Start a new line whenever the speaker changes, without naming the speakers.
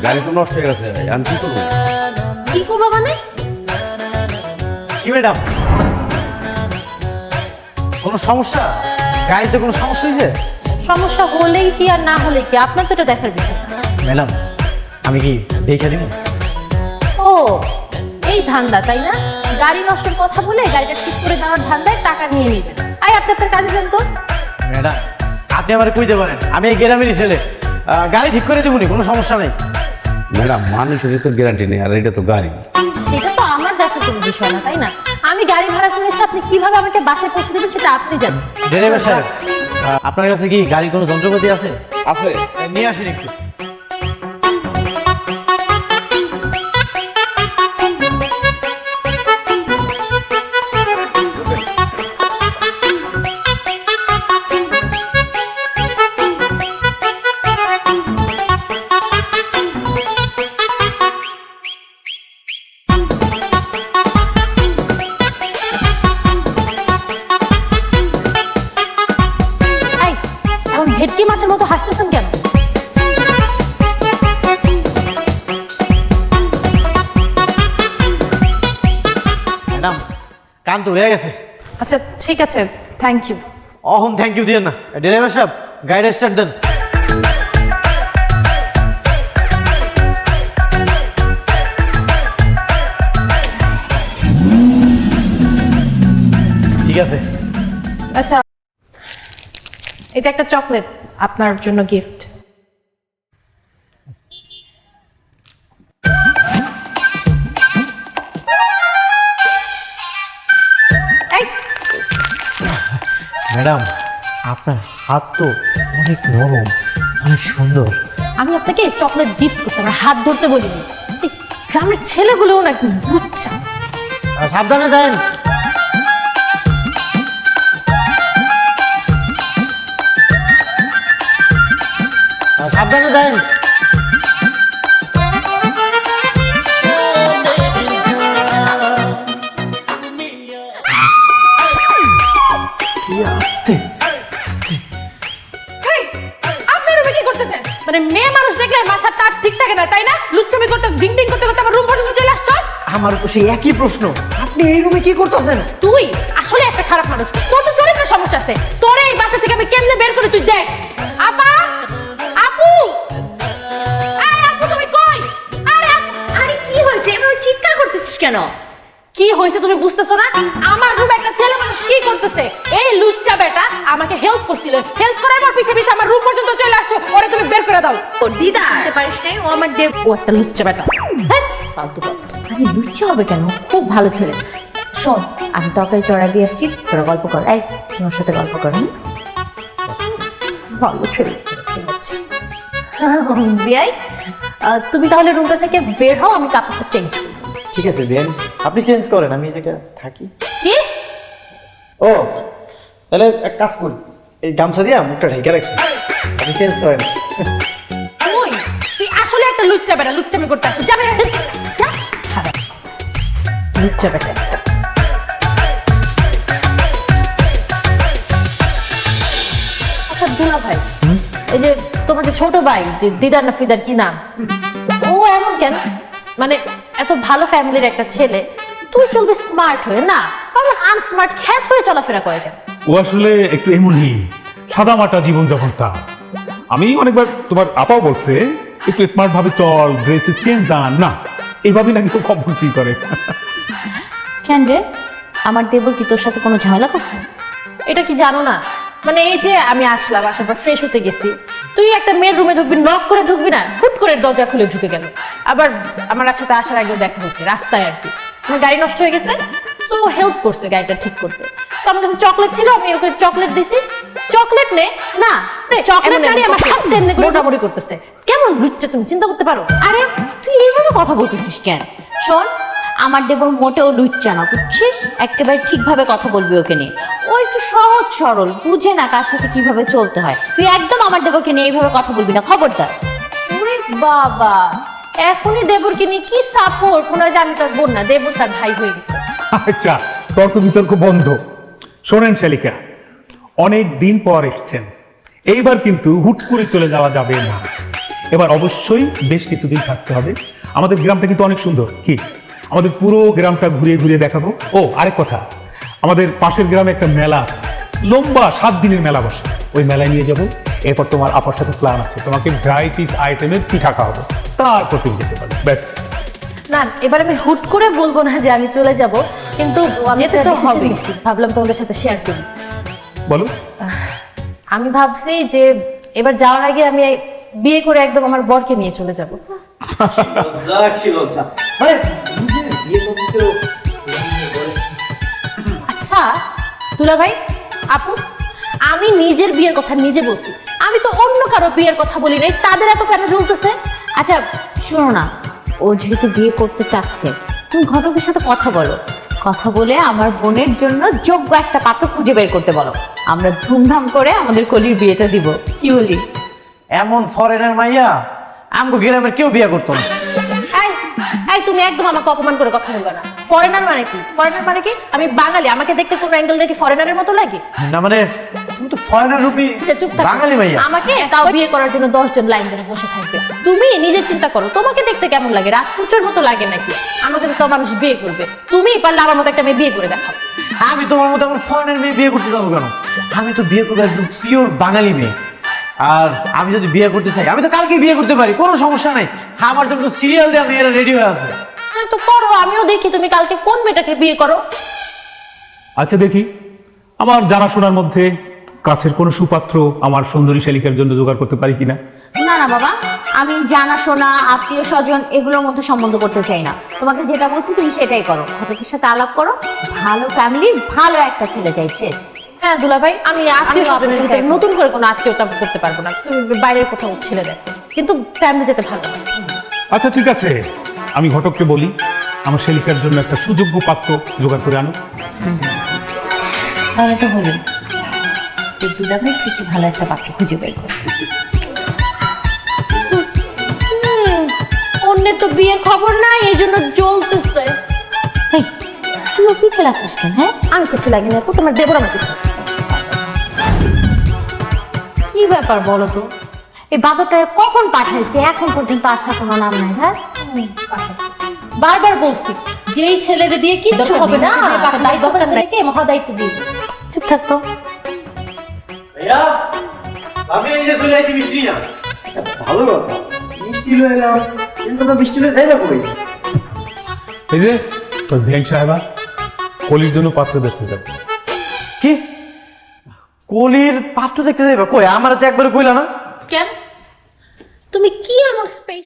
গাড়ি তো নষ্ট হয়ে গেছে, আমি কি করবো?
কি করবো মানে?
কি ম্যাডাম, কোনো সমস্যা? গাড়িতে কোনো সমস্যা হয়েছে?
সমস্যা হলেই কি আর না হলেই কি, আপনার তো এটা দেখার বিষয় না।
ম্যাডাম আমি কি দেখে দিব?
ও এই ধান্দা তাই না? গাড়ি নষ্টের কথা বলে গাড়িটা ঠিক করে দেওয়ার ধান্দায় টাকা নিয়ে নেবেন। আই আপনি আপনার কাজে যান তো।
ম্যাডাম আপনি আমার কইতে পারেন, আমি এই গ্রামেরই ছেলে, গাড়ি ঠিক করে দেবনি, কোনো সমস্যা নেই।
ম্যাডাম মানুষের তো গ্যারান্টি নেই, আর এটা তো গাড়ি।
সেটা তো আমার দেখার কোনো বিষয় না তাই না? আমি গাড়ি ভাড়া করে এসে আপনি কিভাবে আমাকে বাসায় পৌঁছে দেবেন সেটা আপনি জানেন।
ড্রাইভার সাহেব, আপনার কাছে কি গাড়ির কোনো যন্ত্রপাতি আছে?
আছে।
নিয়ে আসেন একটু।
এই এমন ভেটকি মাছের মতো হাসতেছেন কেন?
ম্যাডাম কান তো হয়ে গেছে।
আচ্ছা ঠিক আছে, thank you.
Ahon thank you দিয়েন না। ড্রাইভার সাহেব গাড়িটা স্টার্ট দেন। ঠিক আছে।
আচ্ছা এই যে একটা চকলেট আপনার জন্য গিফট।
ম্যাডাম আপনার হাত তো অনেক নরম, অনেক সুন্দর।
আমি আপনাকে চকলেট গিফট করতে, আমার হাত ধরতে বলিনি। এই গ্রামের ছেলেগুলোও না একটু বুঝছা।
সাবধানে যান। সাবধানে যান।
আপনি রুমে কি করতেছেন? মানে মেয়ে মানুষ দেখলে মাথা তার ঠিক থাকে না তাই না? লুচ্চামি করতে ডিং ডিং করতে করতে আমার রুম পর্যন্ত চলে আসছো।
আমার তো সেই একই প্রশ্ন, আপনি এই রুমে কি করতেছেন?
তুই আসলে একটা খারাপ মানুষ, তোর তো চরিত্রের সমস্যা আছে। তোরে এই বাসা থেকে আমি কেমনে বের করে তুই দেখ। আপা, আপু, আরে আপু তুমি কই? আরে
আরে কি হয়েছে, এভাবে চিৎকার করতেছিস কেন?
কি হয়েছে তুমি বুঝতেছো না? আমার রুমে একটা ছেলে মানুষ কি করতেছে? এই লুচ্চা বেটা আমাকে হেল্প করছিল, হেল্প করার পর পিছে পিছে আমার রুম পর্যন্ত চলে আসছে। ওরে তুমি বের করে দাও।
ও দিদা আসতে পারিস নাই, ও আমার দেব।
ও একটা লুচ্চা বেটা। হ্যাঁ ফালতু কথা।
আরে লুচ্চা হবে কেন, খুব ভালো ছেলে। শোন, আমি তরকারি চড়া দিয়ে আসছি, তোরা গল্প কর। এই তোমার সাথে গল্প কর।
ভালো ছেলে ঠিক আছে। বিয়াই তুমি তাহলে রুমটা থেকে বের হও, আমি কাপড়টা চেঞ্জ করি।
ঠিক আছে বেন, আপনি চেঞ্জ করেন, আমি এই জায়গায় থাকি।
কি?
ও তাহলে এক কাজ করি, এই গামছা দিয়ে মুখটা ঢেকে রাখছি, আপনি চেঞ্জ করেন।
তুই তুই আসলে একটা লুচ্চা বেটা, লুচ্চামি করতে আসছিস। যাবে যা খারাপ লুচ্চা বেটা একটা। আচ্ছা দুলা ভাই, এই যে তোমার যে ছোট ভাই দিদার না ফিদার কি নাম, ও এমন কেন? মানে এত ভালো ফ্যামিলির একটা ছেলে, তুই চলবে স্মার্ট হয়ে না, এমন আনস্মার্ট খ্যাত হয়ে চলাফেরা করে কেন?
ও আসলে একটু এমনই সাদা মাটা জীবনযাপন তার। আমি অনেকবার তোমার আপাও বলছে একটু স্মার্ট ভাবে চল, ড্রেসে চেঞ্জ আন না, এইভাবে নাকি খুব কমফোর্ট ফিল করে।
কেন রে, আমার দেবর কি তোর সাথে কোনো ঝামেলা করছে?
এটা কি জানো না? মানে এই যে আমি আসলাম, আসার পর ফ্রেশ হতে গেছি, তুই একটা মেয়ের রুমে ঢুকবি, নক করে ঢুকবি না, হুট করে দরজা খুলে ঢুকে গেল। আবার আমার সাথে আসার আগেও দেখা হচ্ছে রাস্তায় আর কি, আমার গাড়ি নষ্ট হয়ে গেছে, সো হেল্প করছে গাড়িটা ঠিক করতে। তো আমার কাছে চকলেট ছিল, আমি ওকে চকলেট দিছি। চকলেট নে না, চকলেট না নিয়ে আমার সাথে এমনি করে মোটামুটি করতেছে। কেমন লুচ্চা তুমি চিন্তা করতে পারো?
আরে তুই এইভাবে কথা বলতেছিস কেন? শোন, আমার দেবর মোটেও লুচ্চা না, বুঝছিস? একেবারে ঠিকভাবে কথা বলবি ওকে নিয়ে। ও একটু সহজ সরল, বুঝে না কার সাথে কিভাবে চলতে হয়। তুই একদম আমার দেবরকে নিয়ে এইভাবে কথা বলবি না, খবরদার।
ওরে বাবা, এখনই দেবরকে নিয়ে কি সাপোর্ট, মনে হয় যে আমি তার বোন না, দেবর তার ভাই হয়ে গেছে।
আচ্ছা তর্ক বিতর্ক বন্ধ। শোনেন শালিকা, অনেক দিন পর এসছেন, এইবার কিন্তু হুট করে চলে যাওয়া যাবে না। এবার অবশ্যই বেশ কিছুদিন থাকতে হবে। আমাদের গ্রামটা কিন্তু অনেক সুন্দর, কি আমাদের পুরো গ্রামটা ঘুরিয়ে ঘুরিয়ে দেখাবো। ও আরেক কথা, আমাদের পাশের গ্রামে একটা মেলা আছে, লম্বা 7 দিনের মেলা বসে, ওই মেলায় নিয়ে যাবো। এরপর তোমার আপার সাথে প্ল্যান আছে, তোমাকে ভ্যারাইটিস আইটেমের পিঠা খাওয়াবো, তারপর তুমি যেতে পারবে। ব্যাস।
না এবার আমি হুট করে বলবো না যে আমি চলে যাব, কিন্তু যেতে তো হবে। ভাবলাম তোমাদের সাথে শেয়ার করি।
বলো।
আমি ভাবছি যে এবার যাওয়ার আগে আমি বিয়ে করে একদম আমার বরকে নিয়ে চলে যাব।
মানে বিয়ে করতে
আচ্ছা দুলা ভাই, আপু, আমি নিজের বিয়ের কথা নিজে বলছি, আমি তো অন্য কারো বিয়ের কথা বলি নাই, তাদের এত কেন জ্বলতেছে?
আচ্ছা শোনো না, ও যেহেতু বিয়ে করতে চাচ্ছে, তুমি ঘটকের সাথে কথা বলো, কথা বলে আমার বোনের জন্য যোগ্য একটা পাত্র খুঁজে বের করতে বলো। আমরা ধুমধাম করে আমাদের কলির বিয়েটা দিব, কি বলিস?
এমন ফরেনার মাইয়া আমগো গ্রামের কেউ বিয়ে করতো না।
এই এই তুমি একদম আমাকে অপমান করে কথা বলবে না। ফরেনার মানে কি? ফরেনার মানে কি? আমি বাঙালি, আমাকে দেখতে কোন অ্যাঙ্গেল দেখে ফরেনারের মতো লাগে?
না মানে তুমি তো ফরেনার রূপী
চুপ থাকো।
বাঙালি মাইয়া।
আমাকে তাও বিয়ে করার জন্য 10 জন লাইন ধরে বসে থাকবে। তুমি নিজে চিন্তা করো, তোমাকে দেখতে কেমন লাগে? রাজপুত্রের মতো লাগে নাকি? আমাকে তো মানুষ বিয়ে করবে, তুমি পারলে আমার মতো একটা মেয়ে বিয়ে করে দেখাও।
আমি তোমার মতো আমার ফরেনার মেয়ে বিয়ে করতে যাবো কেন? আমি তো বিয়ে করবো একদম পিওর বাঙালি মেয়ে। আর আমি যদি বিয়ে করতে চাই আমি তো কালকে বিয়ে করতে পারি, কোনো সমস্যা নাই। আমার জন্য তো সিরিয়াল দেওয়া মেয়েরা রেডি হয়ে আছে।
হ্যাঁ তো করো, আমিও দেখি তুমি কালকে কোন মেয়েটাকে বিয়ে করো।
আচ্ছা দেখি, আমার জানাশোনার মধ্যে কাছের কোনো সুপাত্র আমার সুন্দরী শালিকার জন্য জোগাড় করতে পারি কিনা।
না না বাবা, আমি জানাশোনা আত্মীয় স্বজন এগুলোর মধ্যে সম্বন্ধ করতে চাই না। তোমাকে যেটা বলছি তুমি সেটাই করো, ঘটকের সাথে আলাপ করো, ভালো ফ্যামিলির ভালো একটা ছেলে চাইছে।
হ্যাঁ দুলা ভাই, আমি আত্মীয় স্বজনের ভিতরে নতুন করে কোনো আত্মীয়তা করতে পারবো না, তুমি বাইরের কোথাও ছেলে দেখো, কিন্তু ফ্যামিলি যেতে ভালো।
আচ্ছা ঠিক আছে, আমি ঘটককে বলি আমার শালিকার জন্য একটা সুযোগ্য পাত্র জোগাড় করে আনো।
তাহলে তো হলো, দুলাভাই ঠিকই ভালো একটা পাত্র খুঁজে বের করো।
অন্যের তো বিয়ের খবর নাই, এই জন্য জ্বলতেছে।
এই, তুই ওর পিছে লাগছিস কেন? হ্যাঁ,
আমি কিছু লাগি না, তো তোমার দেবর আমার কিছু লাগতেছে।
কি ব্যাপার বলো তো? এই বাদরটা কখন পাঠাইছে, এখন পর্যন্ত আসার কোনো নাম নাই। হ্যাঁ,
বারবার বলছি যেই ছেলের দিয়ে কিচ্ছু হবে না, দায়িত্ব ছেলেকে মহা দায়িত্ব দিয়ে দিছি।
চুপ থাকতো।
ভাইয়া আমি এই যে চলে আসি মিষ্টি না। আচ্ছা ভালো কথা, মিষ্টি লয়ে এলাম, কিন্তু তো মিষ্টি লয়ে যাইবা কই?
এই যে তোর ভ্যাং সাহেবা কলির জন্য পাত্র দেখতে যাবে।
কি কলির পাত্র দেখতে যাইবা? কই আমার তো একবার কইলা না।
কেন? তুমি কি এমন স্পেস